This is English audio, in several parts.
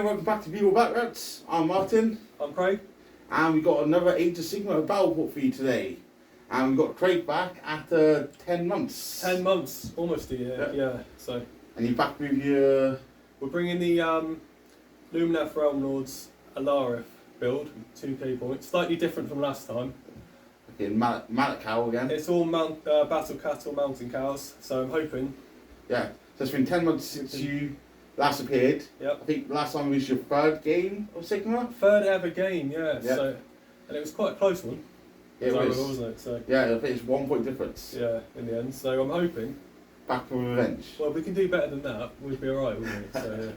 welcome back to Bugle Backgrounds. I'm Martin. I'm Craig. And we've got another Age of Sigmar battle report for you today. And we've got Craig back after 10 months. 10 months, almost a year, yeah. So. And you're back with your... We're bringing the Lumineth Realm Lords Astrolith build, 2k points. Slightly different from last time. Okay, Mallet Cow again. It's all battle cattle, mountain cows, so I'm hoping. Yeah, so it's been 10 months since you last appeared. Yep. I think last time was your third game of Sigmar? Third ever game, yeah. Yep. So, and it was quite a close one. It was. Wasn't it? So, yeah, I think it's 1 point difference. Yeah, in the end. So I'm hoping. Back for revenge. Well, we can do better than that. We'd be alright, wouldn't we? So,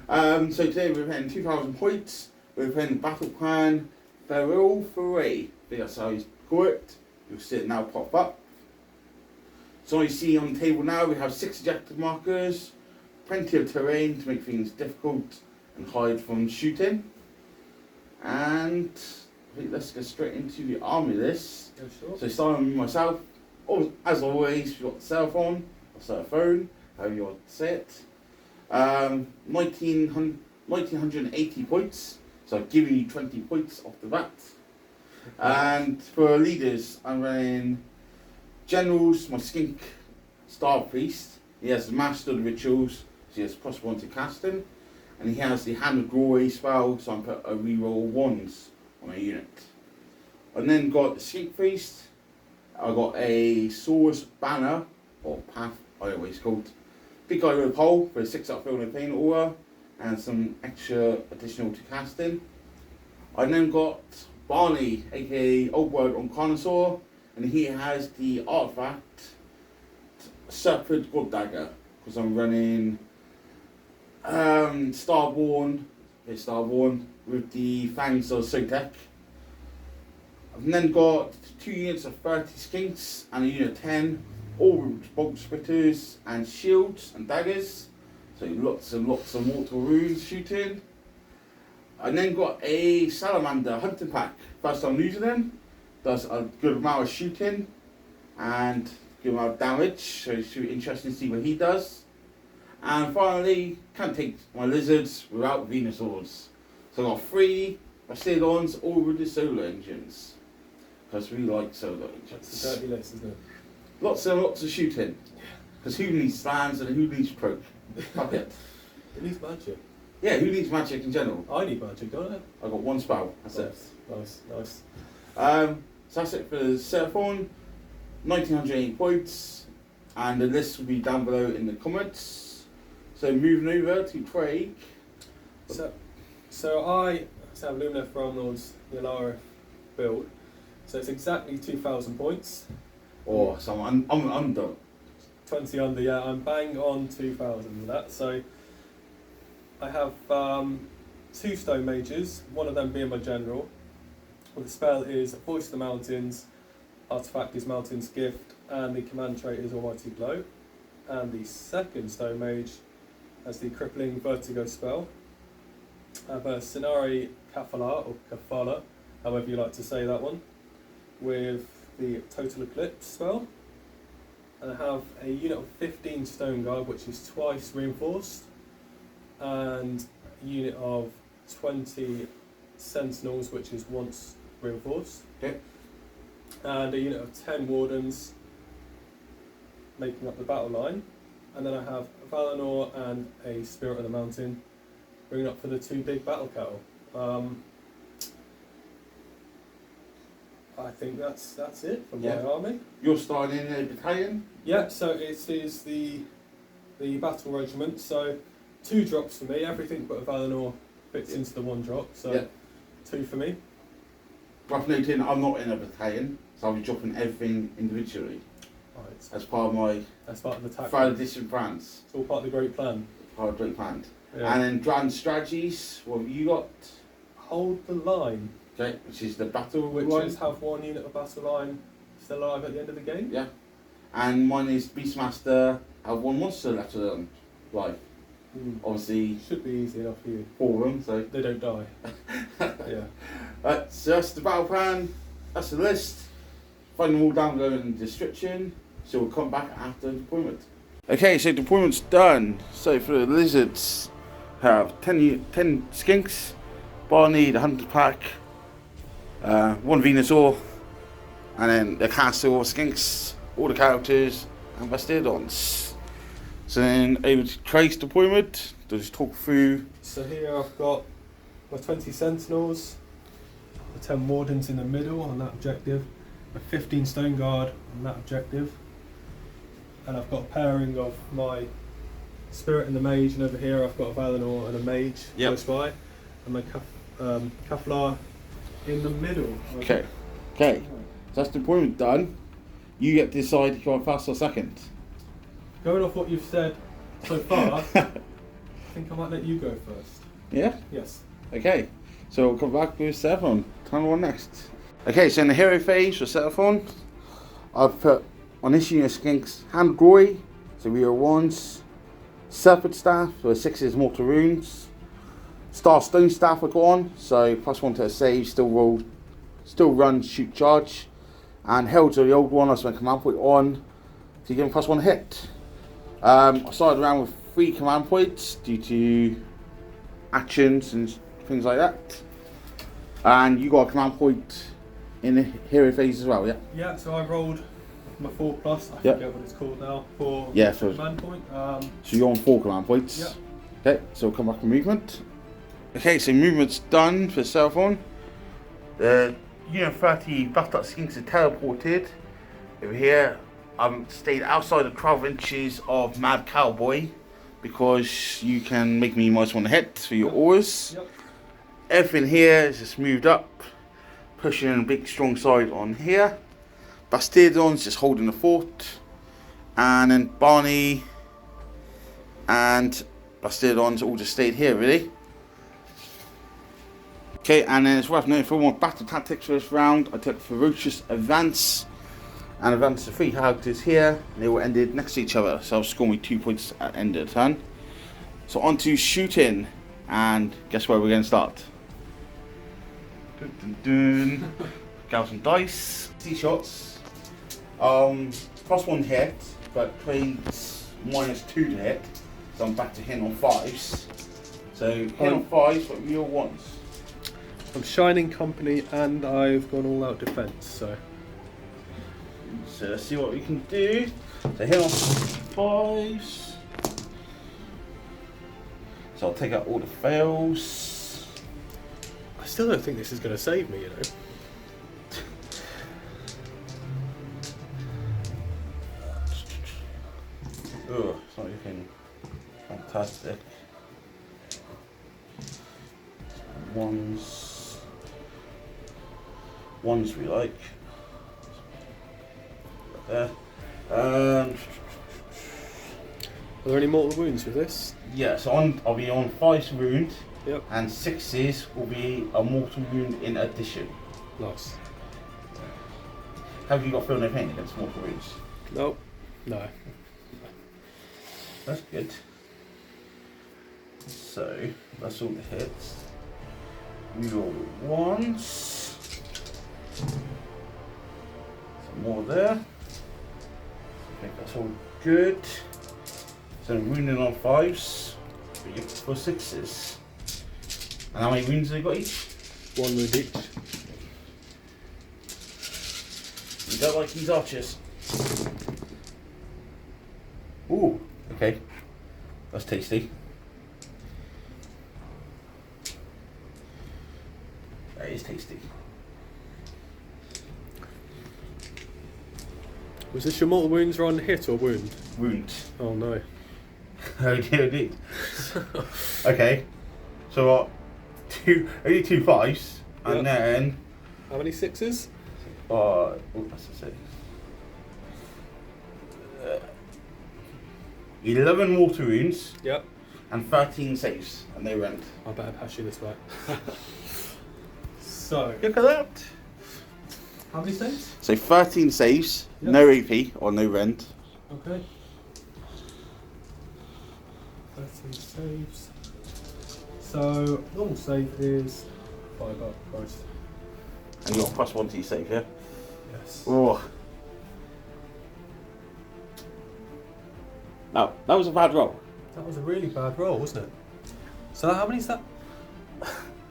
yeah. So today we're playing 2,000 points. We're playing Battle Plan Farewell Foray. I think that's how you call it. You'll see it now pop up. So you see on the table now we have 6 objective markers, plenty of terrain to make things difficult and hide from shooting. And I think let's get straight into the army list. Yeah, sure. So starting with myself, as always, we've got Seraphon, or Seraphon, however you want to say it. 1980 points, so I've given you 20 points off the bat. And for leaders, I'm running Generals, my Skink Starpriest. He has the Master of the Rituals, so he has +1 to casting. And he has the Hand of Glory spell, so I'm put a reroll 1s on a unit. And then got the Skink Priest. I got a Saurus banner, or path, I don't know what it's called. Big guy with a pole for a 6-up field and pain aura, and some extra additional to casting. I then got Barney, aka Oldblood on Carnosaur, and he has the artifact Serpent Dagger, because I'm running Starborn with the Fangs of Sotec. I've then got 2 units of 30 Skinks and a unit of 10, all with Boltspitters and shields and daggers. So lots and lots of mortal runes shooting. I then got a Salamander hunting pack. First time using them. Does a good amount of shooting and good amount of damage. So it's really interesting to see what he does. And finally, can't take my lizards without Venusaurs. So I've got 3 Bastiladons, all with the solar engines. Because we like solar engines. It's a dirty list, isn't it? Lots and lots of shooting. Because who needs slams and who needs proc? Fuck it. It needs magic. Yeah, who needs magic in general? I need magic, don't I? I've got 1 spell, that's it. Nice. So that's it for Seraphon. 1908 points. And the list will be down below in the comments. So moving over to Craig. So I have Lumineth Realm Lords, the Astrolith build. So it's exactly 2,000 points. Or someone, I'm under. 20 under, yeah, I'm bang on 2,000 with that. So I have 2 stone mages, one of them being my general. The spell is Voice of the Mountains, artifact is Mountain's Gift, and the command trait is Almighty Blow. And the second stone mage has the Crippling Vertigo spell. I have a Scenari Kafala, or Kafala, however you like to say that one, with the Total Eclipse spell. And I have a unit of 15 Stone Guard, which is twice reinforced, and a unit of 20 Sentinels, which is once reinforced. Okay. And a unit of 10 Wardens, making up the battle line. And then I have Valinor and a Spirit of the Mountain, bringing up for the 2 big battle cattle. I think that's it for my army. You're starting in a battalion? Yeah, so it is the battle regiment. So 2 drops for me. Everything but a Valinor fits into the 1 drop. So 2 for me. Rough noting, I'm not in a battalion, so I'll be dropping everything individually. Right. As part of my That's part of the tactic. 3rd edition plans. It's all part of the great plan. Part of the great plan. Yeah. And then grand strategies, what have you got? Hold the line. Okay, which is the battle Which line. is have 1 unit of Battleline still alive at the end of the game. Yeah. And mine is Beastmaster, have 1 monster left of them life. Obviously, Should be easy enough for you. 4 of them, so. They don't die. Yeah. So that's the battle plan, that's the list. Find them all down below in the description. So we'll come back after deployment. Okay, so deployment's done. So for the lizards, have 10 Skinks, Barney, the Hunter Pack, 1 Venusaur, and then the Castle, Skinks, all the characters, and Bastiladons. So then able to trace deployment, to just talk through. So here I've got my 20 Sentinels, the 10 Wardens in the middle on that objective, a 15 Stone Guard on that objective, and I've got a pairing of my Spirit and the Mage, and over here I've got a Valinor and a Mage close by, and my Kaflar in the middle. Okay, so that's deployment done. You get to decide if you want first or second. Going off what you've said so far, I think I might let you go first. Yeah? Yes. Okay, so we'll come back with Seraphon. Turn 1 next. Okay, so in the hero phase for Seraphon, I've put on this unit Skinks Hand Glory, so we are 1s, Serpent Staff, so 6s Mortal Runes, Star Stone Staff I got on, so +1 to a save, still run, shoot, charge, and Heralds are the old one, I spent command point on, so you give them +1 hit. I started around with 3 command points due to actions and things like that. And you got a command point in the hero phase as well, yeah? Yeah, so I rolled my 4+, I forget what it's called now, for command point. So you're on 4 command points? Yeah. Okay, so we'll come back to movement. Okay, so movement's done for Seraphon. The Unit 30 buffed up Skinks are teleported. Over here, I've stayed outside of 12 inches of Mad Cowboy because you can make me -1 hit for your auras. Yep. Everything here is just moved up, pushing a big strong side on here. Bastiladon's just holding the fort, and then Barney and Bastiladon's all just stayed here really. Okay, and then it's worth noting for more battle tactics for this round, I took Ferocious Advance and advance the 3 characters here, and they all ended next to each other, so I'll score me 2 points at the end of the turn. So on to shooting, and guess where we're going to start? Got some dice, 2 shots, +1 hit, but trades -2 to hit, so I'm back to hitting on 5s. So hit on 5s, but real 1s. I'm Shining Company and I've gone all out defense, so let's see what we can do. So hit on 5s. So I'll take out all the fails. I still don't think this is going to save me, you know. Oh, it's not looking fantastic. 1s we like. There. Are there any mortal wounds with this? Yeah, so I'll be on 5's wound. Yep. And 6's will be a mortal wound in addition. Nice. Have you got feel no pain against mortal wounds? Nope. No. That's good. So that's all the hits. We roll 1s. Some more there. I think that's all good. So wounding on 5s, but you for 6s. And how many wounds have they got each? 1 wound each. You don't like these archers? Ooh, okay. That's tasty. That is tasty. Was this your mortal wounds are on hit or wound? Wound. Oh no. Oh dear, indeed. Okay. So what? Only 2 5s, and Yep. then How many 6s? that's a 6. 11 mortal wounds Yep. and 13 saves, and they rent. I better pass you this way. So, Look at that. how many saves? So 13 saves, Yep. no AP or no rent. Okay. 13 saves. So, normal save is 5 up, Christ. And you got +1 to your save, yeah? Yes. Oh. No, that was a bad roll. That was a really bad roll, wasn't it? So how many is that?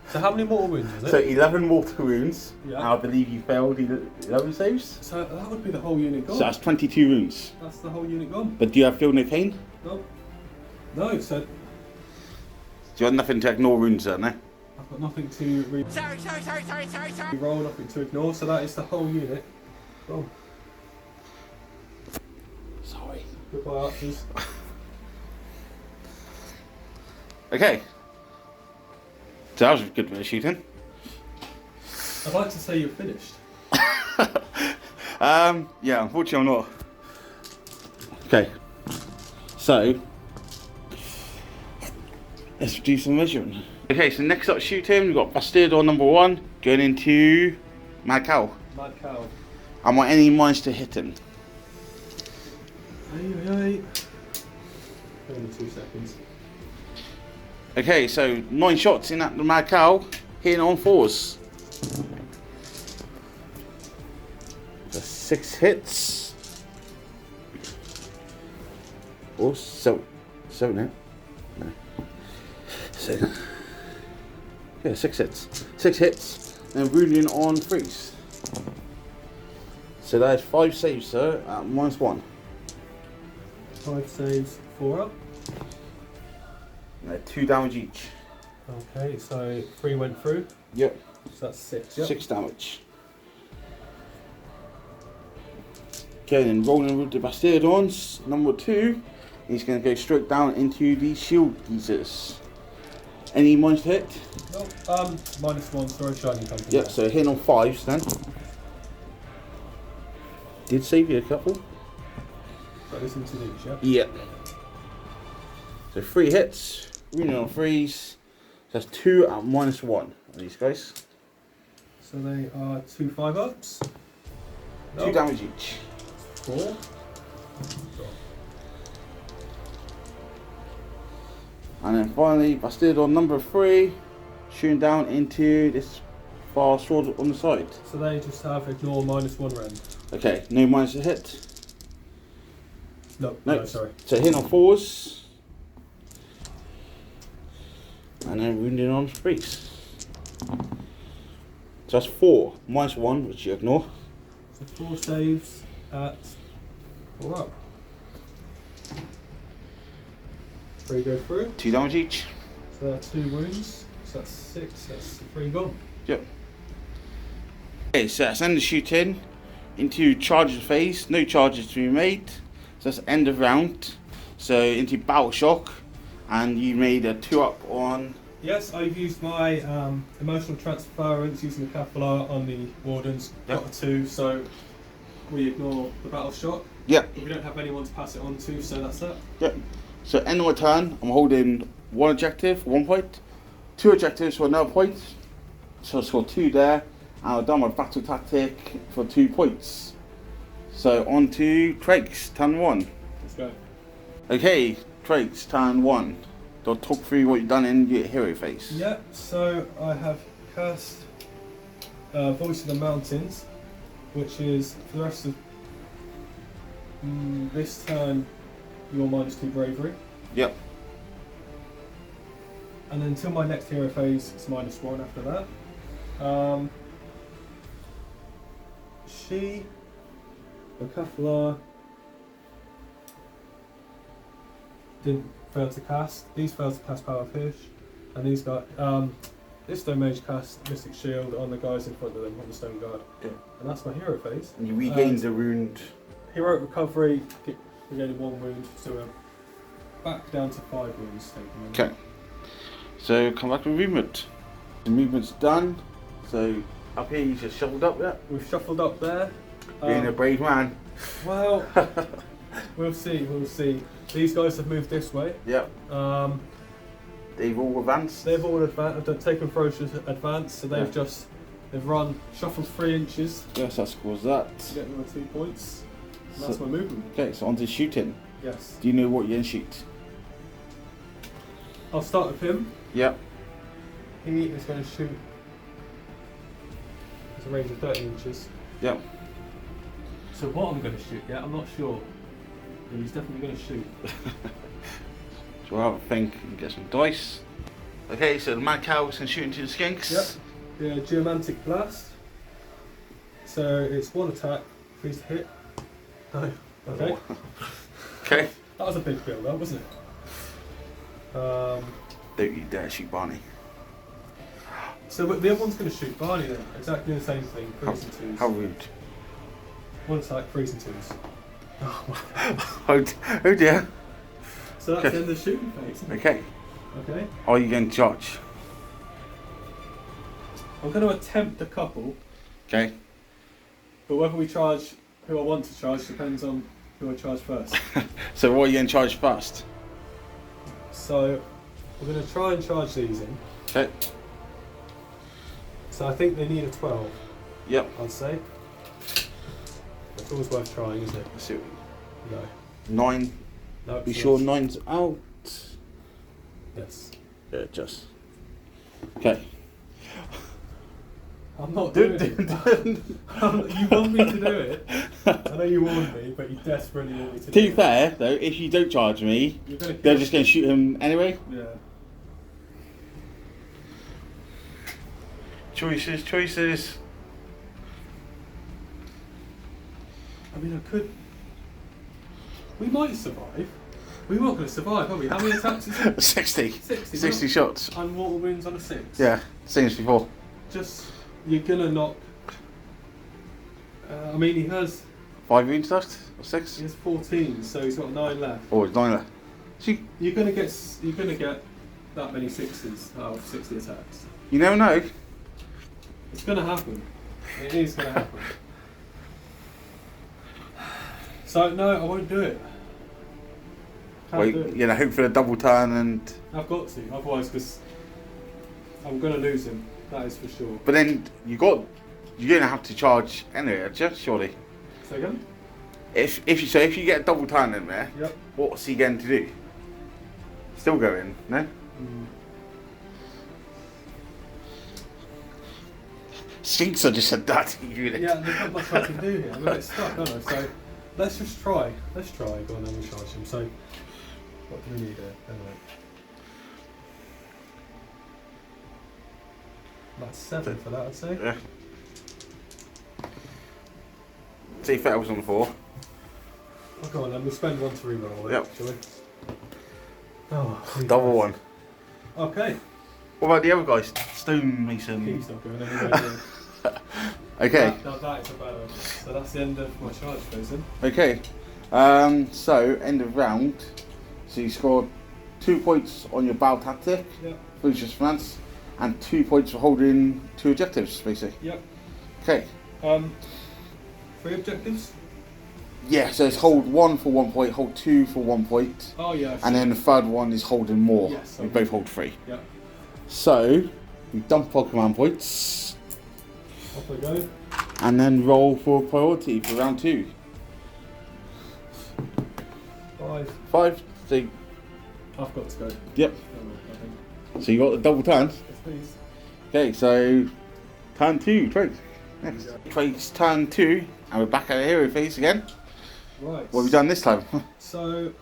So how many mortal wounds is it? So 11 mortal wounds. Yeah. I believe you failed 11 saves. So that would be the whole unit gone. So that's 22 wounds. That's the whole unit gone. But do you have Feel No Pain? No. No, so Do you have nothing to ignore wounds then, eh? I've got nothing to roll, nothing to ignore, so that is the whole unit gone. Sorry. Goodbye, archers. Okay. So that was a good bit of shooting. I'd like to say you're finished. Yeah, unfortunately I'm not. Okay. So let's do some measuring. Okay, so next up shooting, we've got Bastiladon number 1 going into Mad Cow. Mad Cow. I want any mines to hit him. Hey. Only 2 seconds. Okay, so 9 shots in at the Mad Cow, hitting on 4s. So 6 hits. Oh, 7 hit. No. 7. Yeah, 6 hits. 6 hits, and wounding on 3s. So that is 5 saves, sir, at -1. 5 saves, 4 up. 2 damage each. Okay, so 3 went through. Yep. So that's 6. Yep. 6 damage. Okay, then rolling with the Bastiladons, number 2, he's going to go straight down into the shield geezers. Any mines to hit? Nope. -1, sorry, shiny company. Yep, so hitting on 5s then. Did save you a couple. That is into these, yeah? Yep. So 3 hits, wounding on 3s. So that's 2 at -1 on these guys. So they are 2 5-ups. 2 damage each. 4. And then finally, Bastiladon number 3, shooting down into this far sword on the side. So they just have ignore -1 rend. Okay, no mines to hit. No, sorry. So hitting on 4s. And then wounding on 3s. So that's 4, -1, which you ignore. So 4 saves at 4 up. 3 go through. 2 damage each. So there are 2 wounds. So that's 6, that's 3 gone. Yep. Okay, so that's end of shooting into charges phase. No charges to be made. So that's end of round. So into battle shock, and you made a 2-up on. Yes, I've used my emotional transference using the Kevlar on the Wardens. Yep. Got a 2, so we ignore the battle shock. Yep. But we don't have anyone to pass it on to, so that's that. Yep. So end of my turn, I'm holding 1 objective, 1 point, 2 objectives for another point. So I scored 2 there, and I've done my battle tactic for 2 points. So on to Craig's, turn 1. Let's go. Okay, Craig's, turn 1. So talk through what you've done in your hero phase. Yep, so I have cast Voice of the Mountains, which is for the rest of this turn you're -2 bravery. Yep. And then until my next hero phase, it's -1 after that. She, the Kevlar, didn't fail to cast. These failed to cast Power Fish, and these got this stone mage cast Mystic Shield on the guys in front of them on the stone guard. Yeah. And that's my hero phase. And you regained the wound. Heroic recovery, regaining 1 wound, so we're back down to 5 wounds taken. Okay. So come back to movement. The movement's done. So up here you just shuffled up there. We've shuffled up there. Being a brave man. Well, we'll see. These guys have moved this way. Yep. They've all advanced. They've all taken ferocious advance, so they've run, shuffled 3 inches. Yes, that scores that. To get them 2 points. And So- that's my movement. Okay, so on to shooting. Yes. Do you know what you're going to shoot? I'll start with him. Yep. He is going to shoot. It's a range of 30 inches. Yep. So what I'm going to shoot, I'm not sure. But he's definitely going to shoot. So I'll have a think and get some dice. Okay, so the mad cows can shoot into the skinks. Yep. The Geomantic Blast. So it's 1 attack, freeze to hit. No. Okay. Okay. That was a big build up, wasn't it? Don't you dare shoot Barney. So the other one's going to shoot Barney then. Exactly the same thing. Freeze and twos. How rude. 1 attack, freeze and twos. Oh dear. So that's the end of the shooting phase. Okay. Okay. Are you going to charge? I'm going to attempt a couple, Okay. but whether we charge who I want to charge depends on who I charge first. So what are you going to charge first? So we're going to try and charge these in. Okay. So I think they need a 12, Yep. I'd say. It's always worth trying, isn't it? Let's see. No. 9. No. Be sure 9's out. Yes. Yeah, just. Okay. I'm not doing it. You want me to do it. I know you warned me, but you desperately want me to do it. To be fair, though, if you don't charge me, they're just going to shoot him anyway. Yeah. Choices. I mean, I could. We might survive. We weren't going to survive, are we? How many attacks is it? 60. 60. 60 shots. And mortal wounds on a 6. Yeah, same as before. Just, you're going to knock. I mean, he has 5 wounds left? Or 6? He has 14, so he's got 9 left. Oh, it's 9 left. So You're gonna get that many 6s out of 60 attacks. you never know. It's gonna happen. It is gonna happen. So no, I won't do it. Can't do it. You know, hope for a double turn and. I've got to, otherwise, because I'm gonna lose him. That is for sure. But then you're gonna have to charge anyway, aren't you? Surely. Say again? If you get a double turn in there, Yep. what's he going to do? Still go in, no? Mm. Skinks are just a dirty unit. Yeah, there's not much I can do here. I'm a bit stuck, aren't I? So let's just try. Let's try. Go on, then we'll charge him. So what do we need here? Anyway. That's 7 for that, I'd say. Yeah. See if that was on the 4. Oh, go on then, we'll spend 1 to reroll it, Yep. shall we? Oh, Double 1. Okay. What about the other guys? Stonemason. He's not going anywhere. Okay. Now that is a bad idea. So that's the end of my charge phase then. Okay. So end of round. So you scored 2 points on your battle tactic, Yep. Lucius France, and 2 points for holding 2 objectives, basically. Yep. Okay. 3 objectives? Yeah, so it's hold 1 for 1 point, hold 2 for 1 point, Oh yeah. and then the third one is holding more. Yes, We okay. both hold 3. Yep. So we dump our command points, Off we go. and then roll for priority for round 2. 5. 5. So I've got to go. yep. I think. So you got the double turns. Yes, please. Okay, so turn 2, Trace. Next. Trace turn 2, and we're back at the hero phase again. Right. What have we done this time? So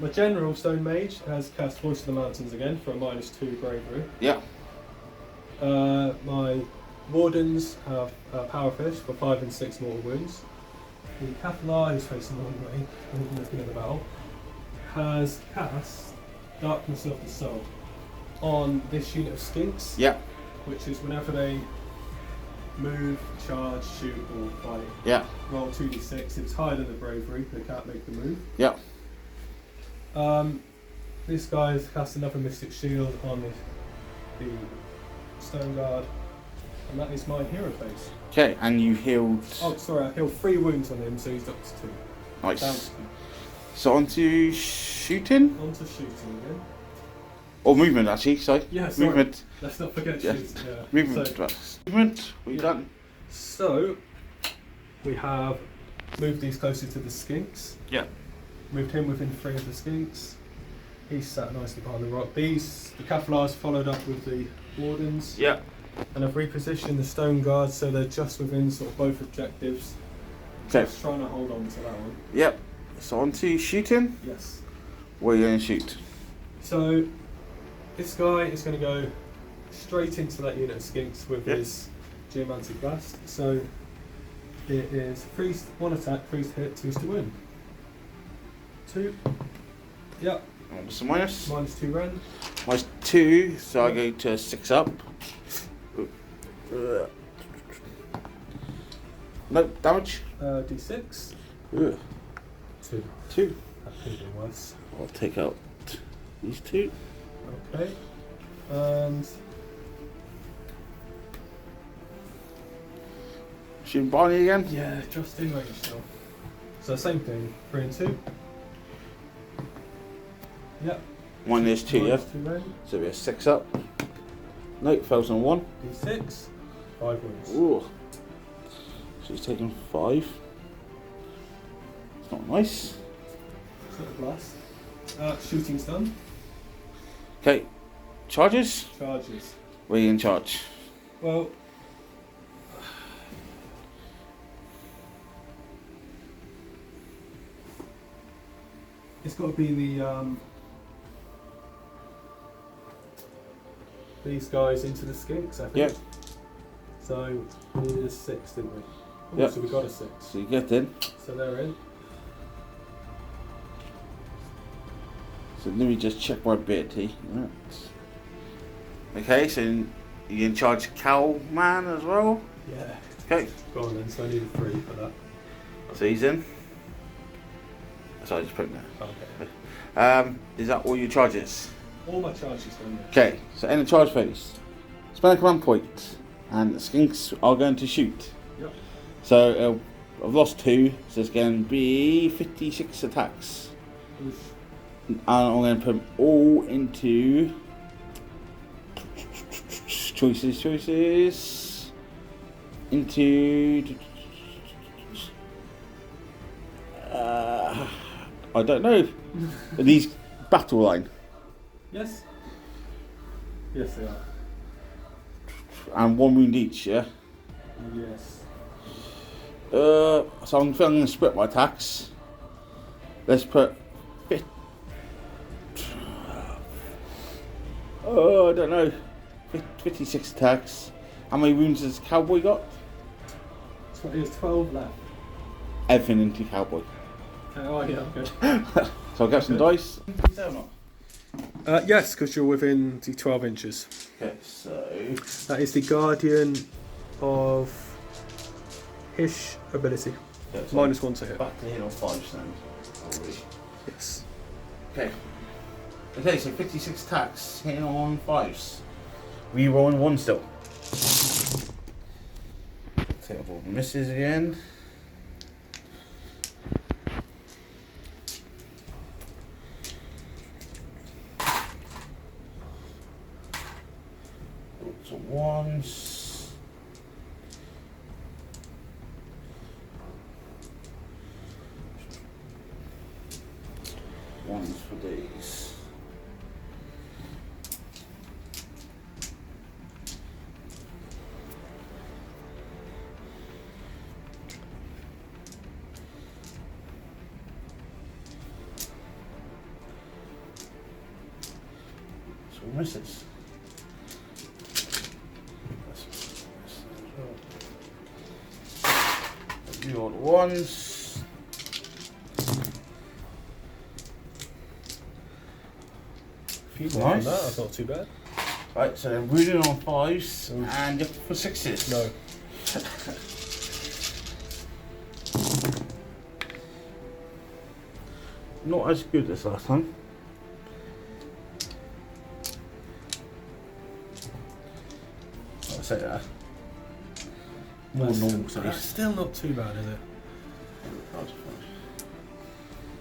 my general Stone Mage has cast Voice of the Mountains again for a -2 bravery. Yeah. My Wardens have Power Fish for 5 and 6 mortal wounds. The Cathalar, who's facing the wrong way, looking at the battle, has cast Darkness of the Soul on this unit of Skinks, Yeah. which is whenever they move, charge, shoot, or fight, Yeah. roll 2d6. If it's higher than the bravery, they can't make the move. Yeah. This guy has cast another Mystic Shield on the Stone Guard, and that is my hero phase. Okay, and you healed. Oh, sorry, I healed 3 wounds on him, so he's up to 2. Down to Nice. 2. So on to shooting? On to shooting again. Or movement, actually, sorry. Yeah, sorry. Movement. Let's not forget Yeah. shooting. Yeah. Movement. So, Movement. What you Yeah. done? so, we have moved these closer to the Skinks. Yeah. Moved him within 3 of the Skinks. He's sat nicely behind the rock. The Cathalars followed up with the Wardens. Yeah. And I've repositioned the Stone Guards so they're just within sort of both objectives. Okay. Just trying to hold on to that one. Yep. So on to shooting. Yes. What are you going to shoot? So, this guy is going to go straight into that unit of Skinks with his Geomantic Blast. So it is freeze, 1 attack, freeze hit, 2 to win. 2. Yep. What's the minus? Minus 2 rend. Minus 2, so I go to 6 up. No damage. D6. 2. 2. That could have been worse. I'll take out these 2. Okay. And Shoot Barney again? yeah, just in range still. So same thing, 3 and 2. Yep. Minus 2, yeah? Minus 2 rend. So we're 6 up. No, fails on 1. D6. 5 wounds. Ooh. So he's taking 5. It's not nice. It's not a blast. Shooting's done. Okay. Charges? Charges. Where are you in charge? Well, it's got to be the these guys into the Skinks, I think. Yep. So we needed a 6, didn't we? Oh, Yep. so we got a 6. So you get in. So they're in. So let me just check my ability. Right. Okay, so you're in charge Cowman as well? Yeah. Okay. Go on then, so I need a 3 for that. So he's in. So I just put him there. Okay. Is that all your charges? All my charges done, yeah. Okay, so in the charge phase, spend a command point, and the Skinks are going to shoot. Yep. So I've lost 2, so it's going to be 56 attacks. Oof. And I'm going to put them all into choices. Into I don't know. These Battleline. Yes? Yes, they are. And 1 wound each, yeah? Yes. So I'm going to split my attacks. Let's put... I don't know. 56 attacks. How many wounds has Cowboy got? So there's 12 left. Everything into Cowboy. Oh yeah, okay. So I'll get some dice. Yes, because you're within the 12 inches. Okay, so... That is the Guardian of Hish ability. Yeah, so Minus 1 to hit. back to hit on 5 stands. Yes. Okay. Okay, so 56 attacks, hitting on 5s. Rerolling 1 still. Take off all the misses again. Lots of 1s. Ones for these. So misses. The odd ones. Few more than that, that's not too bad. Right, so then wounding on 5s and you're for 6s. No. Not as good as last time. I'll say that. More normal That's size. still not too bad, is it?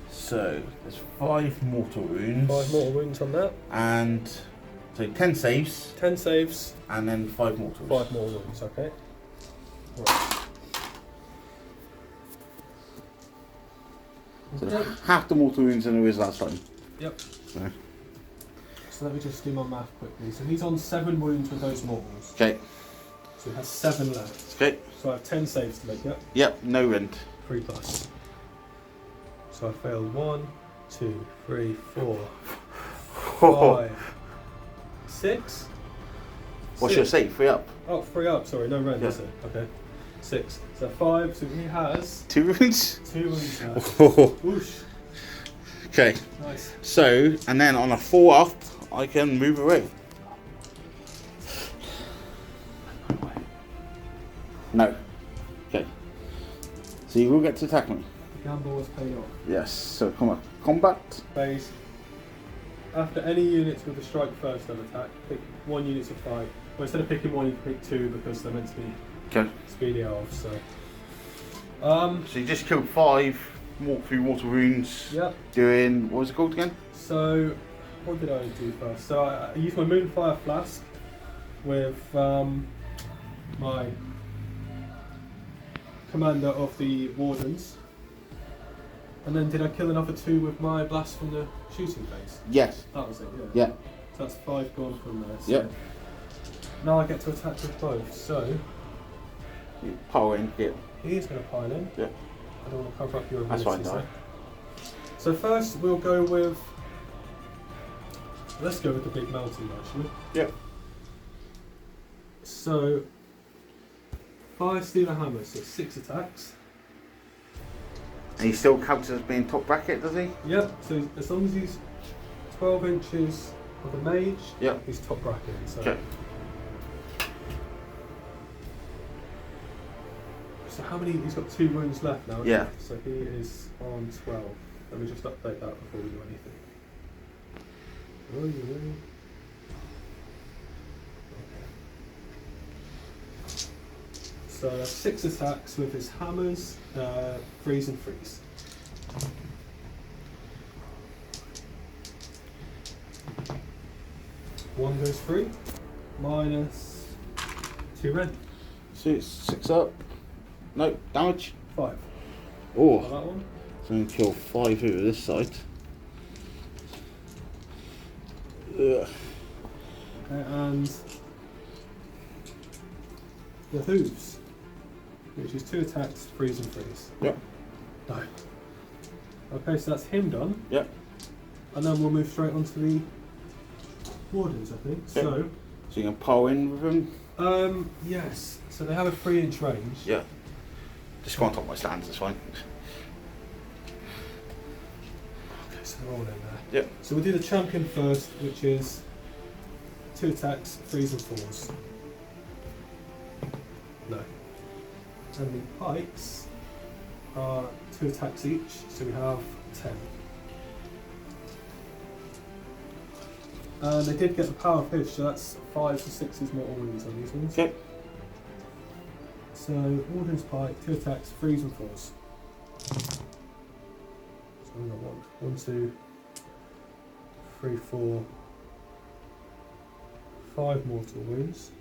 So there's 5 mortal wounds. 5 mortal wounds on that. And so 10 saves 10 saves, and then 5 mortals. 5 more wounds, okay. Right. So Okay. half the mortal wounds than there is last time. Yep. Yeah. So let me just do my math quickly. So he's on 7 wounds with those mortals. Okay. So he has 7 left. Okay. So I have 10 saves to make, yep. Yep, no rend. 3 plus. So I failed 1, 2, 3, 4, 5. 6. What's your save? 3 up. Oh, 3 up. Sorry, no rend, Yeah. is it? Okay. 6. So 5. So he has 2 wounds. 2 wounds now. Whoosh. Okay. Nice. So, and then on a 4 up, I can move away. No. Okay. So you will get to attack me. The gamble was paid off. Yes. So come on. Combat. Phase. After any units with a strike first on attack, pick 1 unit of 5. Well, instead of picking 1, you can pick 2 because they're meant to be Okay. speedy elves. So. So you just killed 5. Walk through mortal wounds. Yep. Doing what was it called again? So, what did I do first? So I used my Moonfire Flask with my commander of the Wardens. And then did I kill another 2 with my Blast from the Shooting Phase? Yes. That was it, yeah. Yeah. So that's 5 gone from there. So Yep. now I get to attack with both. So, You power in here. he is going to pile in. Yeah. I don't want to cover up your That's abilities. fine, So first we'll go with... Let's go with the big mountain actually. Yep. So 5 Steel Hammers, so 6 attacks. And he still counts as being top bracket, does he? Yep, so as long as he's 12 inches of a mage, Yep. he's top bracket. So. Okay. So how many? He's got 2 wounds left now. Yeah. So he is on 12. Let me just update that before we do anything. Okay. So 6 attacks with his hammers, freeze and freeze. One goes free, minus 2 red. So it's 6 up. No, damage. 5. Oh, Got that one. so I'm going to kill 5 over this side. Ugh. Okay, and the hooves, which is 2 attacks, freeze and freeze. Yep. No. Okay, so that's him done. Yep. And then we'll move straight on to the wardens, I think. Yep. So you can power in with them? Yes. So they have a 3-inch range. Yeah. Just go on top of my stands, it's fine. Okay, so they're all in there. Yep. So we'll do the champion first, which is 2 attacks, freeze and falls. No. And the pikes are 2 attacks each, so we have 10. And they did get the power of push, so that's 5 to 6 mortal wounds on these ones. Okay. So Warden's Pike, 2 attacks, freeze and falls. So we got 1, 2, 3, 4, 5 mortal wounds.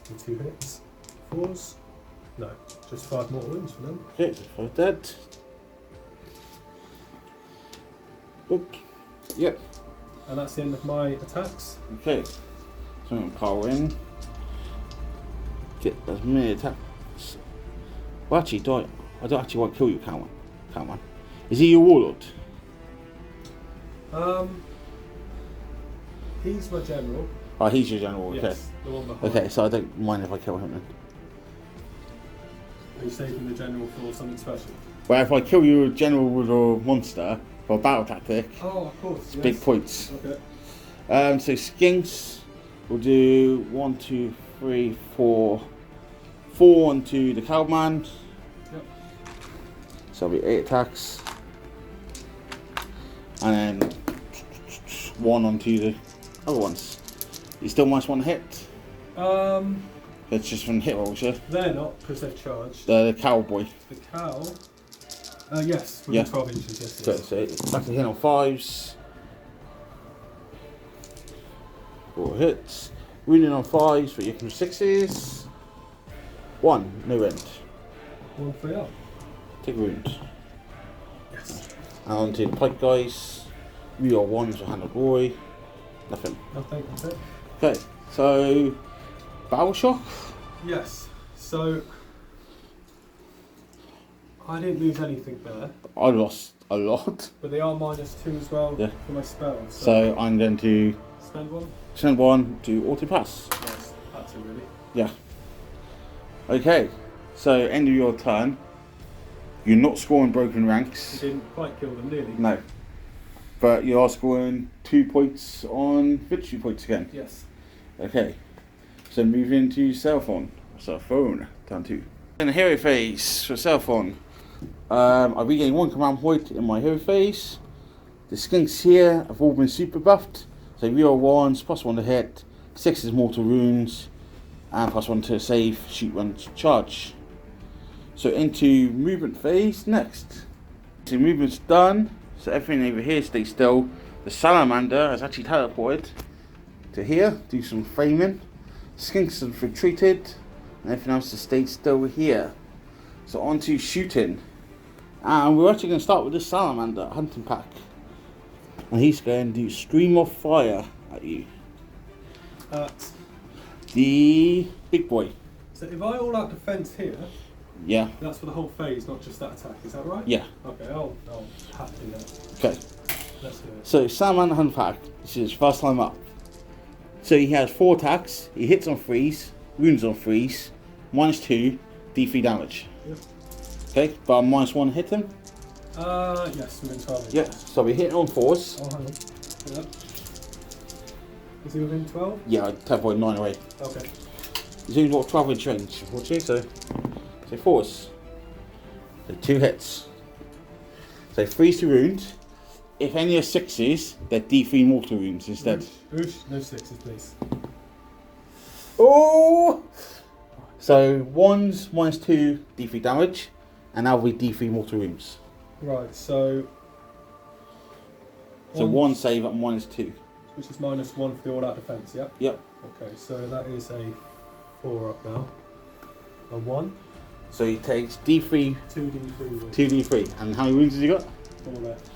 And 2 hits. 4s? No, just 5 mortal wounds for them. Okay, so 5 dead. Oop. Yep. And that's the end of my attacks. Okay. So I'm going to power in. Get as many attacks. Well, actually, I don't actually want to kill you, can I? Is he your warlord? He's my general. Oh, he's your general, okay. Yes, the one behind. Okay, so I don't mind if I kill him then. Are you saving the general for something special? Well, if I kill your general with a monster for a battle tactic, Oh, of course. it's Yes. big points. Okay. So Skinks will do 1, 2, 3, 4. 4 onto the cowman. Yep. So it'll be 8 attacks. And then 1 onto the other ones. You still minus 1 hit? It's just from hit rolls, yeah? They're not, because they've charged. The cowboy. The cow. Yes, within Yeah. 12 inches, yes. So that's a hit on 5s. 4 hits. Wounding on 5s, but you can 6s. 1, no end. 1 free up. Take a wound. Yes. And on to the pike guys. We are 1s for Hand of Glory. Nothing. Nothing, that's it. Okay, so Battle Shock. Yes, so I didn't lose anything there. I lost a lot. But they are -2 as well for my spells. So I'm going to spend one to auto pass. Yes, that's it really. Yeah. Okay. So end of your turn. You're not scoring broken ranks. You didn't quite kill them, nearly. No. But you are scoring 2 points on victory points again. Yes. Okay. So move into Seraphon. Turn 2. In the hero phase for Seraphon, I regain 1 command point in my hero phase. The Skinks here have all been super buffed. So reroll 1s, +1 to hit, 6 is mortal wounds, and +1 to save, shoot, run, charge. So into movement phase next. So movement's done. So everything over here stays still. The Salamander has actually teleported to here, do some framing. Skinks have retreated, and everything else has stayed still here. So on to shooting. And we're actually going to start with this Salamander hunting pack. And he's going to do stream of fire at you. The big boy. So if I all out defense here, yeah, that's for the whole phase, not just that attack, is that right? Yeah. Okay, I'll have to do that. Okay. Let's do it. So Salamander hunting pack, this is his first time up. So he has 4 attacks, he hits on freeze, wounds on freeze, -2, D3 damage. Yep. Okay, but I'm -1 hit him. Yes, within 12 inches. Yeah, so we hit on 4s. Oh, hang on. Yeah. Is he within 12? Yeah, I teleported 9 away. Okay. He's only got 12 inch range, unfortunately, so 4s. So 2 hits. So freeze to wound. If any are 6s, they're D3 mortal wounds instead. Oosh, no 6s, please. Oh! So 1s, -2, D3 damage, and now we D3 mortal wounds. Right, so. So 1 save at -2. Which is -1 for the all out defense, yeah? Yep. Okay, so that is a 4 up now. A 1. So he takes D3, 2d3. 2d3. And how many wounds has he got? 4 left.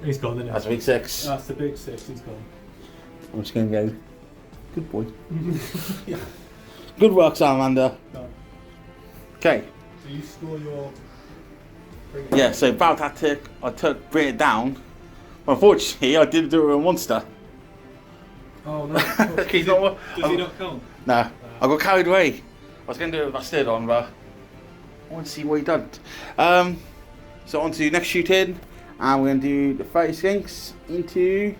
He's gone, isn't he? That's a big 6. That's the big 6, he's gone. I'm just going to go, good boy. Yeah. Good work, Salamander. No. Okay. So you score your. Yeah, so battle tactic, I took bring it down. Unfortunately, I didn't do it with a monster. Oh no. Does he not count? No, I got carried away. I was going to do it with Bastiladon, but I want to see what he done. So on to next shooting, and we're going to do the 30 Skinks into,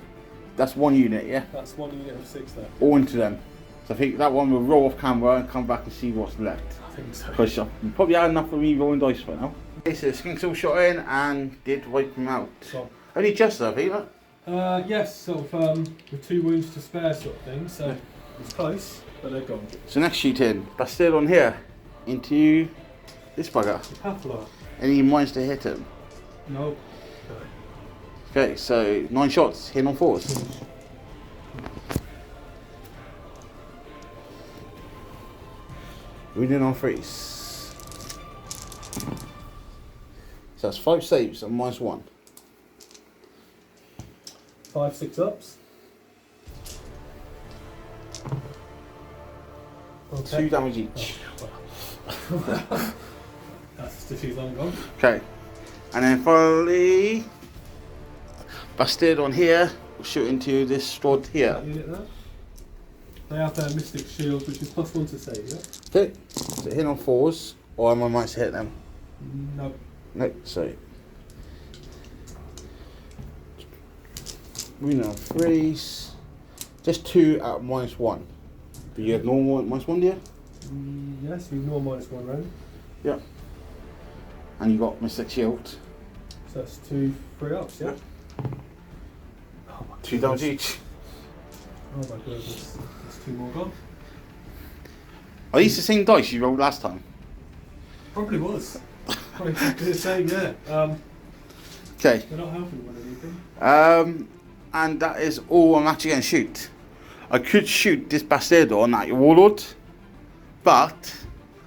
that's 1 unit, yeah? That's 1 unit of 6 there. All into them. So I think that one will roll off camera and come back and see what's left. I think so. Because you probably had enough of me rolling dice for now. Okay, so the Skinks all shot in and did wipe them out. So, Only just though, I think, right? yes, sort of with 2 wounds to spare sort of thing, so it's close, but they're gone. So next shooting, Bastiladon here into this bugger. Battleline. Any mines to hit him? No. Okay, so 9 shots, hit on 4s. Wounding on 3s. So that's 5 saves and -1. 5, 6 ups. Okay. 2 damage each. Oh, that's just too long gone. Okay, and then finally, Bastiladon here will shoot into this rod here. That unit there. They have their Mystic Shield, which is +1 to save, yeah? Okay, so hit on 4s, or am I might to hit them? No. No, so wounding on 3s, just 2 at -1. But you have normal at -1, do you? Yes, you ignore -1 round. Yeah. And you got Mystic Shield. So that's 2 free ups, yeah? Oh my 2 damage each. Oh my goodness. There's 2 more gone. Are these the same dice you rolled last time? Probably was. Probably exactly the same, yeah. Okay. They're not helping when I need them. And that is all I'm actually going to shoot. I could shoot this Bastiladon at your Warlord, but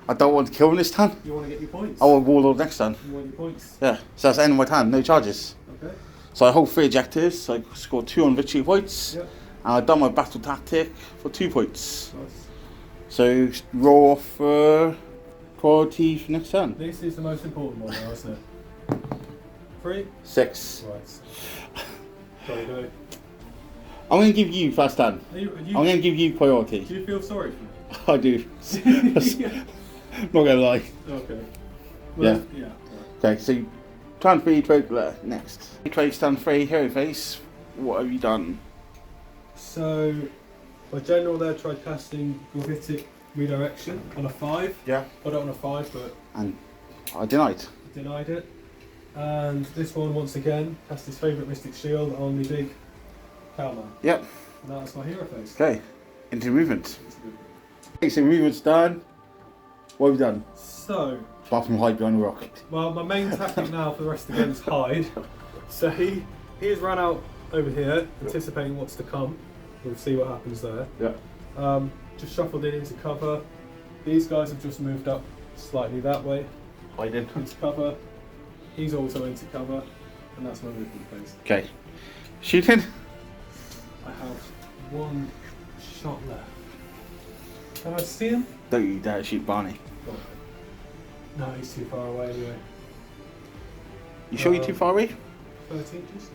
I don't want to kill him this time. You want to get your points? I want Warlord next time. You want your points? Yeah, so that's the end of my turn, no charges. Okay. So I hold 3 objectives, so I scored 2 on victory points, Yep. and I've done my battle tactic for 2 points. Nice. So roll off priority for next turn. This is the most important one now, isn't it? 3? 6. Right. Go. I'm going to give you first turn. I'm going to give you priority. Do you feel sorry for me? I do. Not going to lie. Okay. Yeah. Yeah. Okay, so turn 3, trade next. Trade turn 3, hero face. What have you done? So, my general there tried casting Gravitic Redirection on a 5. Yeah. Got it on a 5, but And I denied. denied it. And this one, once again, cast his favourite Mystic Shield on the big Cowman. Yep. And that's my hero face. Okay, into movement. Okay, so movement's done. What have you done? So, Apart from hide behind a rock. well, my main tactic now for the rest of the game is hide. So he has run out over here, anticipating what's to come. We'll see what happens there. Yeah. Just shuffled it into cover. These guys have just moved up slightly that way. Hiding. Into cover. He's also into cover. And that's my movement phase. Okay. Shooting? I have one shot left. Can I see him? Don't you dare shoot Barney. No, he's too far away anyway. You sure you're too far away? 30 inches?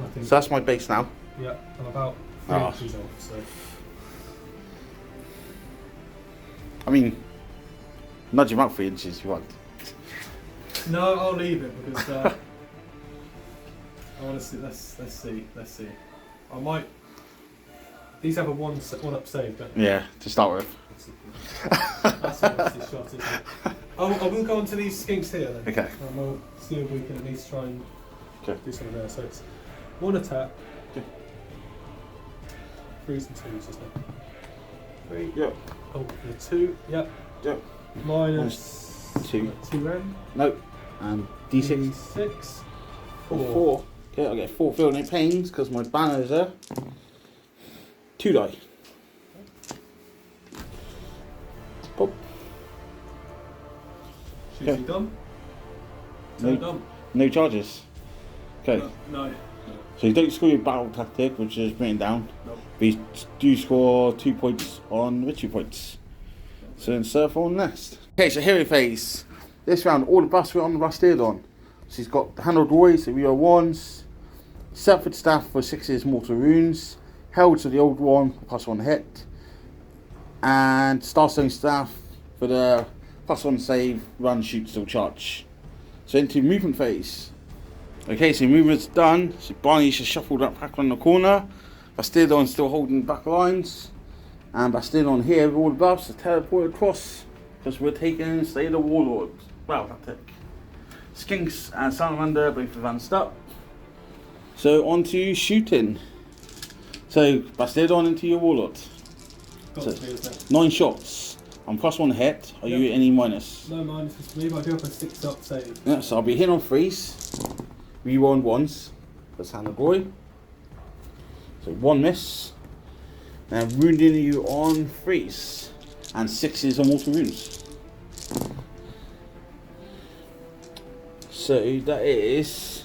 I think. So that's my base now. Yeah, I'm about 3 inches off, so. I mean, nudge him out 3 inches if you want. No, I'll leave it because I want to see. Let's see. I might. These have a one up save, don't they? Yeah, to start with. That's a nasty shot, isn't it? I will go on to these skinks here then. Okay. And we'll see if we can at least try and do something there. So it's one attack. Okay. 3s and 2s, isn't it? 3. Yep. Oh, the 2. Yep. Yep. Minus 2. 2M. Nope. And D6. 6. 4. Okay, I'll get 4 feeling pains because my banner is there. 2 die. Pop. Shoots you dumb? No. Dumb. No charges. Okay. No. So you don't score your battle tactic, which is written down. No. But you do score 2 points on victory points. So then Seraphon next. Okay, so hero phase. This round, all the buffs were on the Bastiladon. So he's got the Handled Roys, the Rio 1s, Serpent Staff for 6's Mortal Runes, Held to the old one, +1 hit, and Starstone Staff for the +1 save, run, shoot, still charge. So into movement phase. Okay, so movement's done. So Barney's just shuffled up back on the corner. Bastiladon still holding back lines. And Bastiladon here with all the buffs are teleported across because we're taking Slay the Warlords. Well, tactic. Skinks and Salamander both advanced up. So on to shooting. So Bastiladon into your Warlord. So, 9 shots. I'm +1 hit. Are you any minus? No minuses for me, but I do have a 6 up save. Yeah, so I'll be hitting on 3s. Rewind 1s. That's Handled Roy. So 1 miss. And wounding you on 3s. And 6s on Mortal Runes. So that is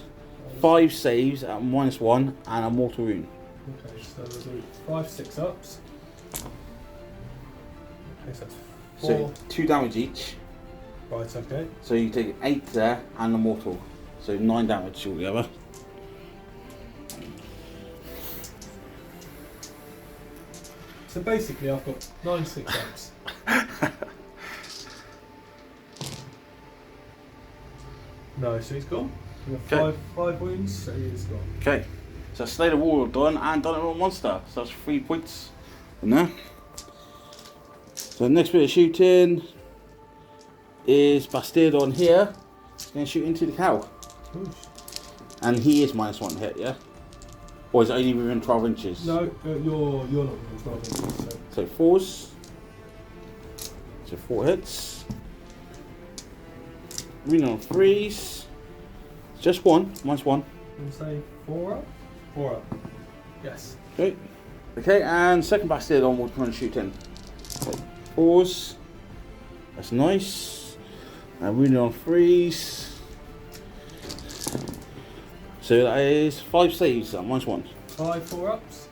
5 saves at -1 and a Mortal Rune. Okay, so we'll do 5 6 ups. Okay, so that's 4. So 2 damage each. Right, okay. So you take 8 there and a Mortal. So 9 damage altogether. So basically I've got 9 6 ups. No, so he's gone. We've got 5 wounds, so he is gone. Okay. So Slay the Warlord done and done it on monster. So that's 3 points in there. So the next bit of shooting is Bastiladon here. He's going to shoot into the cow. Ooh. And he is -1 hit, yeah? Or is it only within 12 inches? No, you're not within 12 inches. So 4s. So 4 hits. Rune on 3s. Just 1, -1. We'll say 4 up? 4 up. Yes. Okay. Okay, and second Bastiladon will try and shoot in. Okay. 4s. That's nice. And rune on 3s. So that is 5 saves at -1. 5 4 ups.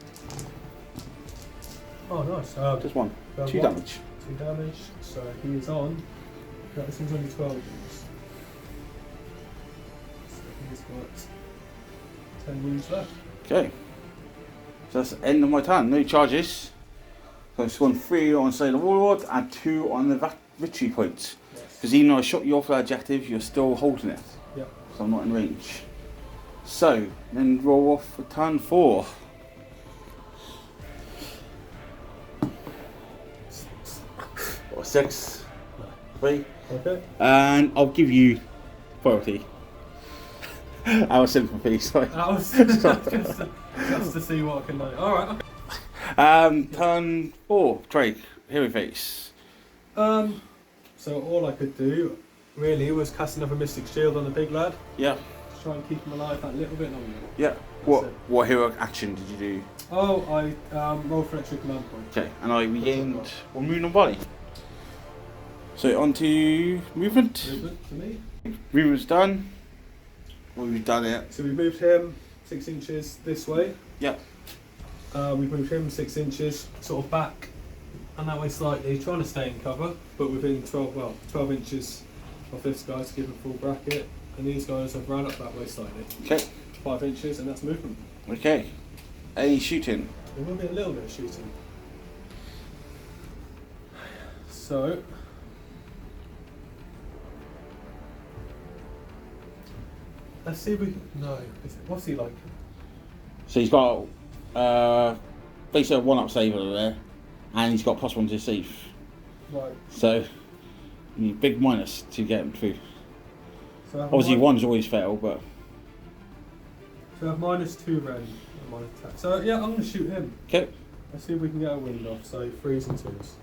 Oh, nice. Just 1. 2 1. damage. 2 damage. So he is on. No, this one's only 12 wounds. So he's got 10 wounds left. Okay. So that's the end of my turn. No charges. So it's gone 3 on Slay the Warlord and 2 on the victory points. Because even though I shot you off the objective, you're still holding it. Yep. So I'm not in range. So, then roll off for turn 4. Or 6. 3. Okay. And I'll give you priority. Our sympathy, sorry. That was just to see what I can do. Alright, okay. Turn 4, Craig, hero face. So all I could do really was cast another Mystic Shield on the big lad. Yeah. To try and keep him alive that little bit longer. Yeah. What hero action did you do? Oh, I rolled for an extra command point. Okay, and I regained 1 wound on body. So on to movement. Movement for me. Movement's done. Well, we've done it. So we moved him 6 inches this way. Yep. We moved him 6 inches sort of back and that way slightly, trying to stay in cover, but within 12 inches of this guy to give him full bracket. And these guys have run up that way slightly. Okay. 5 inches, and that's movement. Okay. Any shooting? There will be a little bit of shooting. So, let's see if we can. No. What's he like? So he's got basically a 1-up save over there, and he's got +1 to save. Right. So, you need big minus to get him through. So Obviously, 1's always fail, but. So I have -2 ren and minus attack. So yeah, I'm going to shoot him. Okay. Let's see if we can get a wind off. So 3s and 2s.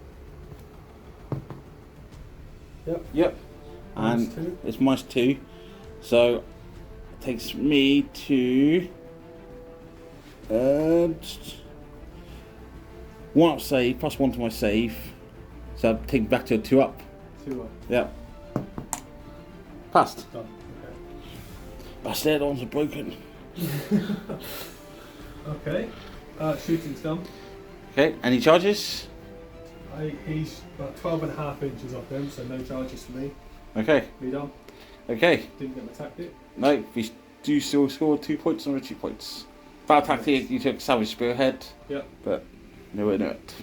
Yep. Yep. And -2. it's -2. So it takes me to 1-up save, +1 to my save. So I'll take back to a 2-up. 2 up. Yep. Passed. Done. Okay. Bastiladons are broken. Okay. Shooting's done. Okay, any charges? He's about 12.5 inches off him, so no charges for me. Okay. Me done. Okay. Didn't get my tactic. No, we do still score 2 points on retreat points. Bad tactic, you took Savage Spearhead. Yep. But nowhere near it.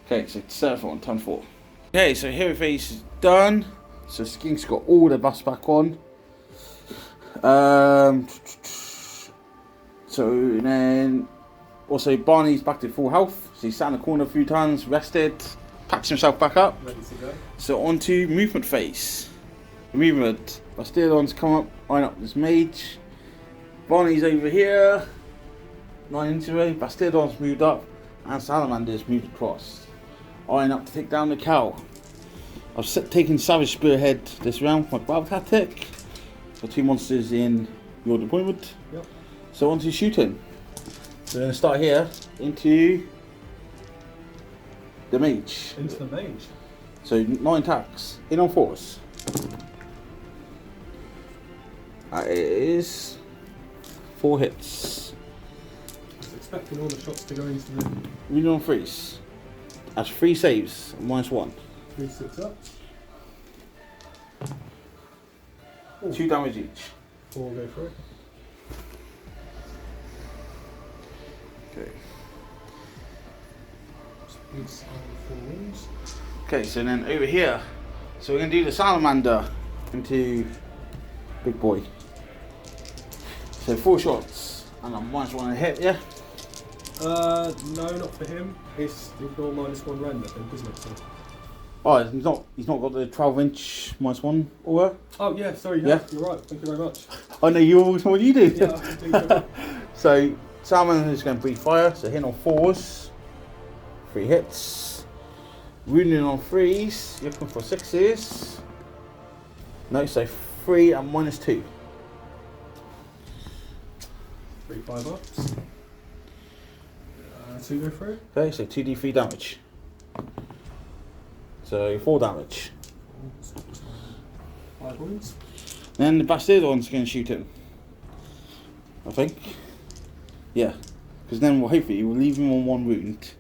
Okay, so Seraphon, turn 4. Okay, so hero phase is done. So Skinks got all the buffs back on. So then also Barney's back to full health. So he sat in the corner a few times, rested, patched himself back up. Ready to go. So on to movement phase. Movement. Bastiladon's come up, line up this mage. Barney's over here. 9 inches away. Bastiladon's moved up. And Salamander's moved across. Line up to take down the cow. I've taken Savage Spearhead this round for my battle tactic. So 2 monsters in your deployment. Yep. So on to shooting. So we're going to start here into the mage. Into the mage. So 9 attacks. In on 4s. That is 4 hits. I was expecting all the shots to go into the Wounded on 3s. That's 3 saves. -1. 3 6 up. 2 damage each. 4 go for it. Okay. It's on 4 wounds. Okay, so then over here. So we're going to do the Salamander into Big Boy. So 4 shots. And I'm -1 to hit, yeah? No, not for him. It's ignore -1 rend, I think, isn't it? So. Oh, he's not got the 12-inch -1 aura. Oh yeah, sorry, Yeah. you're right. Thank you very much. I know you always know what you do. Yeah, I do so. So Salamander is going to breathe fire. So hitting on 4s, 3 hits. Wounding on 3s. You're looking for 6s. No, so 3 and -2. 3 5 ups. 2 go for it. Okay, so 2d3 damage. So 4 damage. 5 wounds. Then the Bastiladon's going to shoot him. I think. Yeah. Because then hopefully we'll leave him on 1 wound.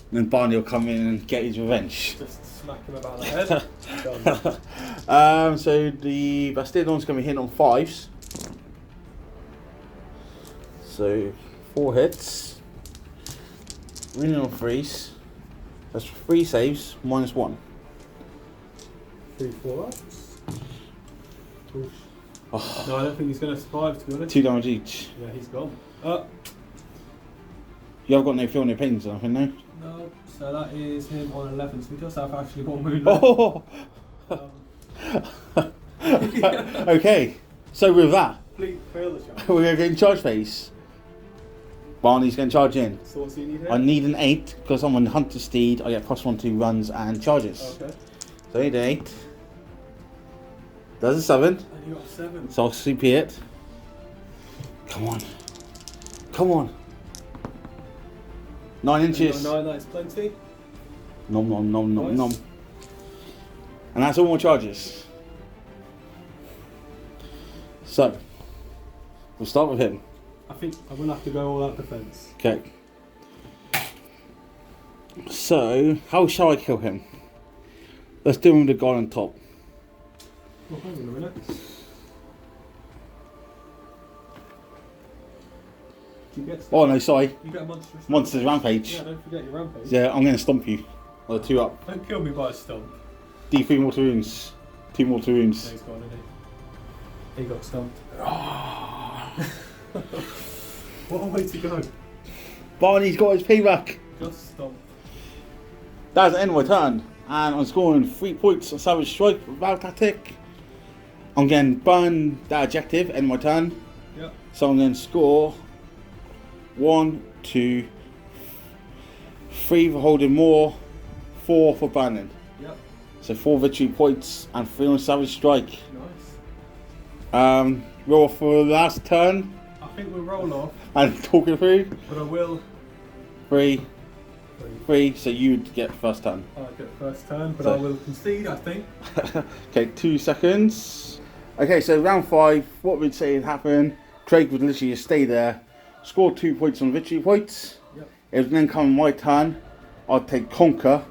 And then Barney will come in and get his revenge. Just Smack him about the head. Done. So the Bastiladon's going to be hitting on 5s. So 4 hits. Winning on 3s. That's 3 saves, -1. 3, 4 ups. Oof. Oh. No, I don't think he's going to survive, to be honest. 2 damage each. Yeah, he's gone. You haven't got no feel, no pains or nothing, no? No, so that is him on 11, so he does have actually 1 wound left. Oh! Okay, so with that, Fail the charge. we're going to go in charge phase. Barney's going to charge in. So what's he need here? I need an 8 because I'm on Hunter Steed. I get +1 to runs and charges. Okay. So I need an 8. There's a 7. And you got a 7. So I'll CP it. Come on. Come on. 9 inches. 9, that is plenty. Nom nom nom nom Nice. nom. And that's all my charges. So, we'll start with him. I think I'm going to have to go all out defence. Okay. So, how shall I kill him? Let's do him with the guy on top. Oh, hang on a minute. Do you get Oh no, sorry. You get a monstrous Monsters Rampage. Yeah, don't forget your rampage. Yeah, I'm going to stomp you. Or 2 up. Don't kill me by a stomp. D3 mortal wounds. 2 mortal No, wounds. he's gone, isn't he? He got stumped. What a way to go. Barney's got his payback. Just stomp. That's the end of my turn. And I'm scoring 3 points on Savage Strike with Battle Tactic. I'm getting burn that objective, end of my turn. Yep. So I'm going to score 1, 2, 3 for holding more, 4 for burning. Yep. So 4 victory points and 3 on Savage Strike. Nice. Roll for the last turn I think we'll roll off, and talk it through. but I will. 3, 3. So you'd get first turn. I get the first turn, but So- I will concede, I think. Okay, 2 seconds. Okay, so round 5, what we'd say would happen, Craig would literally just stay there, score 2 points on victory points. Yep. It would then come my turn, I'd take Conquer.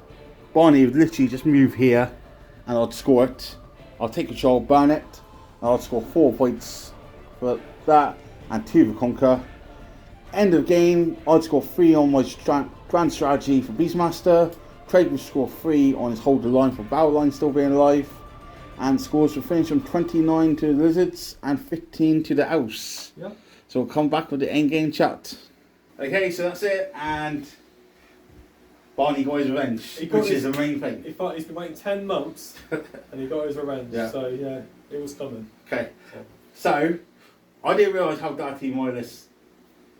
Barney would literally just move here and I'd score it. I'll take control, burn it, and I'd score 4 points for that and 2 for Conquer. End of game, I'd score 3 on my grand strategy for Beastmaster. Craig would score 3 on his hold the line for Battleline still being alive. And scores will finish from 29 to the Lizards and 15 to the House. Yep. So we'll come back with the end game chat. Okay, so that's it, and Barney got his revenge, which is the main thing. He's been waiting 10 months and he got his revenge. Yeah. So yeah, it was coming. Okay, so I didn't realise how dirty my list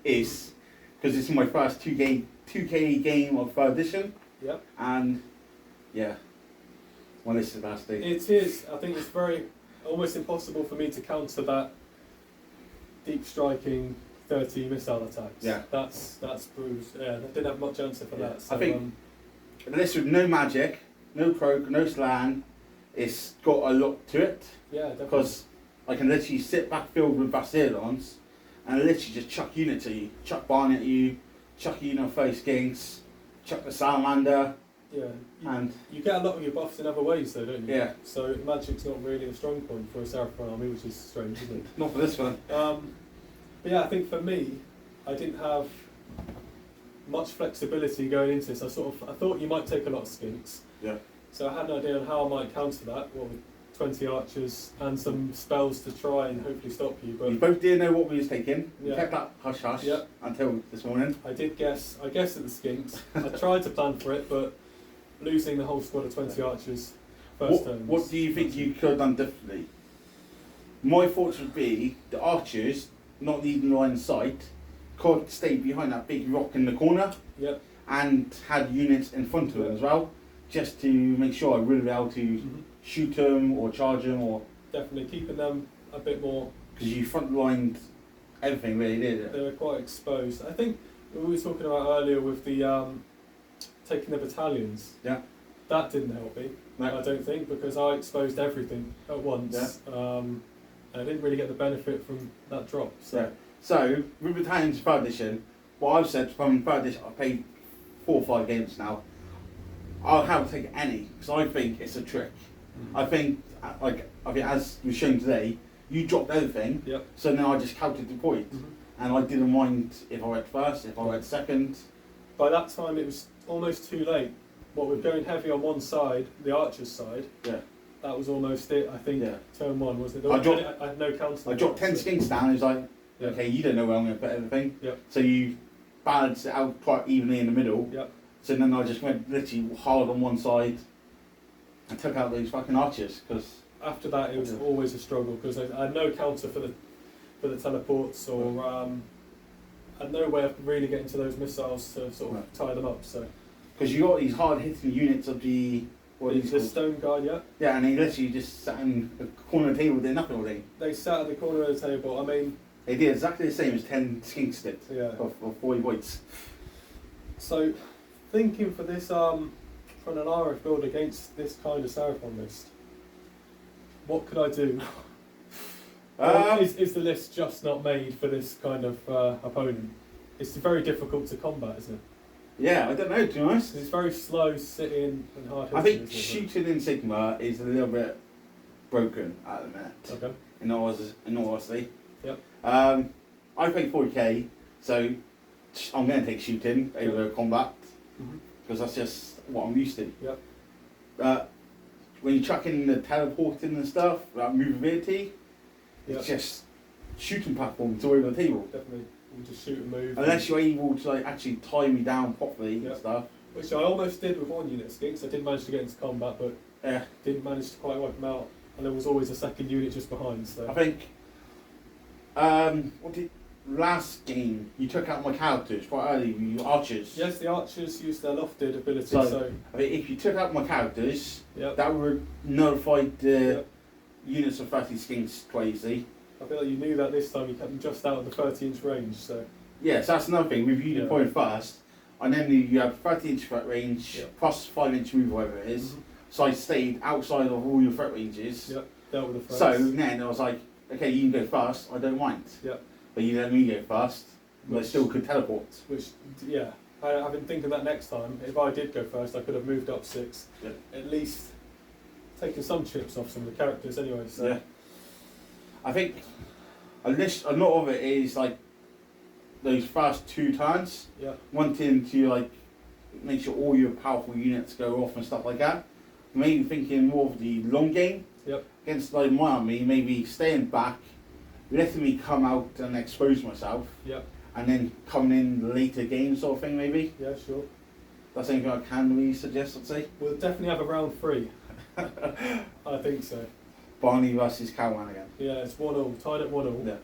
is because it's my first 2K game of 3rd edition. Yep. And yeah, my list is nasty. It is. I think it's very almost impossible for me to counter that deep striking 30 missile attacks. Yeah. That's bruised. Yeah, I didn't have much answer for that. So, I think the list with no magic, no croak, no slan, it's got a lot to it. yeah, definitely. Because I can literally sit backfield with Bastiladons and literally just chuck units at you. Chuck Barney at you, chuck face Skinks, chuck the Salamander. Yeah. And You get a lot of your buffs in other ways though, don't you? Yeah. So magic's not really a strong point for a Seraphon army, which is strange, isn't it? not for this one. But yeah, I think for me, I didn't have much flexibility going into this. I thought you might take a lot of Skinks. Yeah. So I had an idea on how I might counter that. What with 20 archers and some spells to try and hopefully stop you. But We both didn't know what we was taking. We Yeah. kept that hush hush Yeah. until this morning. I guessed at the Skinks. I tried to plan for it, but losing the whole squad of 20 archers first turn. What do you think you could have done differently? My thoughts would be the archers, not leading line of sight, could stay behind that big rock in the corner Yep. and had units in front of them as well, just to make sure I would be able to Mhm. shoot them or charge them, or Definitely keeping them a bit more. because you front lined everything really, did it? They were quite exposed. I think we were talking about earlier with the taking the battalions. Yeah. That didn't help me. No. I don't think, because I exposed everything at once. And I didn't really get the benefit from that drop. So Yeah. So with Battalions 3rd edition, what I've said from 3rd edition, I played 4 or 5 games now. I'll have to take any because I think it's a trick. I think as was shown today, you dropped everything. Yep. So now I just counted the point, and I didn't mind if I went first, if I went second. By that time, it was almost too late. What we're going heavy on one side, the archer's side. Yeah. That was almost it. I think turn one was it. I had no counter. I dropped 10 skinks down. It was like, okay, you don't know where I'm going to put everything. Yep. So you balanced it out quite evenly in the middle. Yep. So then I just went literally hard on one side and took out those fucking archers because. After that, it was always a struggle because I had no counter for the teleports or I had no way of really getting to those missiles to sort of tie them up. So because you got these hard hitting units of the stone guard, yeah, and they literally just sat in the corner of the table, did nothing all day. They sat at the corner of the table. I mean, they did exactly the same as 10 skinks did. Yeah. For 40 points. So thinking for this for an Alarith build against this kind of Seraphon list. What could I do? Is the list just not made for this kind of opponent? It's very difficult to combat, isn't it? Yeah, I don't know, to be honest. It's very slow sitting and hard hitting. I think shooting in Sigmar is a little bit broken at the minute. Okay. In all honesty. Yep. I play 40k, so I'm going to take shooting over combat because that's just what I'm used to. Yep. When you chuck in the teleporting and stuff, like movability, it's just shooting platform to over the table. Definitely. You just shoot and move. Unless you're able to like actually tie me down properly and stuff. Which I almost did with one unit of Skinks. I did manage to get into combat, but didn't manage to quite wipe them out. And there was always a second unit just behind. So I think last game you took out my characters quite early, you archers. Yes, the archers used their lofted ability. So I mean, if you took out my characters, that would nullify the units of 30 skinks quite easily. I feel like you knew that this time. You kept them just out of the 30-inch range. So yes, that's another thing. With you deploying first, and then you have 30-inch threat range plus 5-inch move, whatever it is. So I stayed outside of all your threat ranges. Yep. Dealt with the threats. So then I was like, okay, you can go first. I don't mind. Yep. But you let me go first, but I still could teleport. Which, I've been thinking that next time, if I did go first, I could have moved up 6. Yep. At least taken some chips off some of the characters anyway. So. Yeah. I think a lot of it is like those first 2 turns, wanting to like make sure all your powerful units go off and stuff like that. Maybe thinking more of the long game against like my army, maybe staying back, letting me come out and expose myself, and then coming in the later game sort of thing maybe. Yeah, sure. That's something I can really suggest, I'd say. We'll definitely have a round 3. I think so. Barney versus Cowman again. Yeah, it's 1-1, tied at 1-1. Yeah.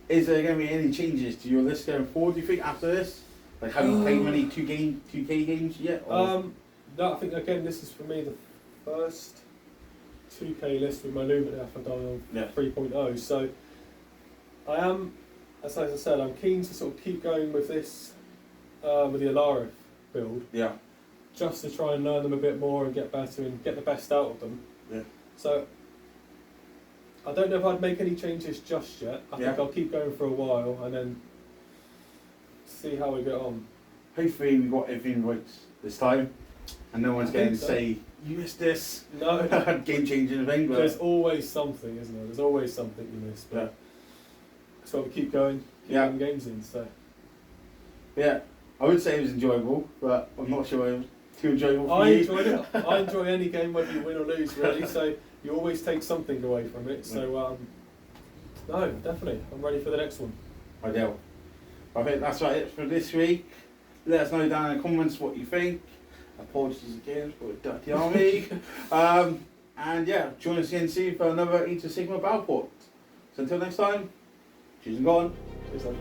Is there going to be any changes to your list going forward, do you think, after this? Like, have you played many 2K games yet? Or? No, I think, again, this is for me the first 2K list with my Lumineth I've done on 3.0. So, I am, as I said, I'm keen to sort of keep going with this, with the Alarith build. Yeah. Just to try and learn them a bit more and get better and get the best out of them. Yeah. So, I don't know if I'd make any changes just yet. I think I'll keep going for a while and then see how we get on. Hopefully we got everything right this time and no one's going to say, you missed this. No. Game changing thing. But there's always something, isn't there? There's always something you miss. But that's why we keep going, keep getting games in. So. Yeah, I would say it was enjoyable, but I'm not sure it was too enjoyable for you. I enjoyed it. I enjoy any game whether you win or lose, really. So you always take something away from it. So no, definitely, I'm ready for the next one. Ideal. I think that's right it for this week. Let us know down in the comments what you think. Apologies again for a dirty army. And yeah, join us again soon for another Age of Sigmar Battle Report. So until next time, cheers and gone. Peace out.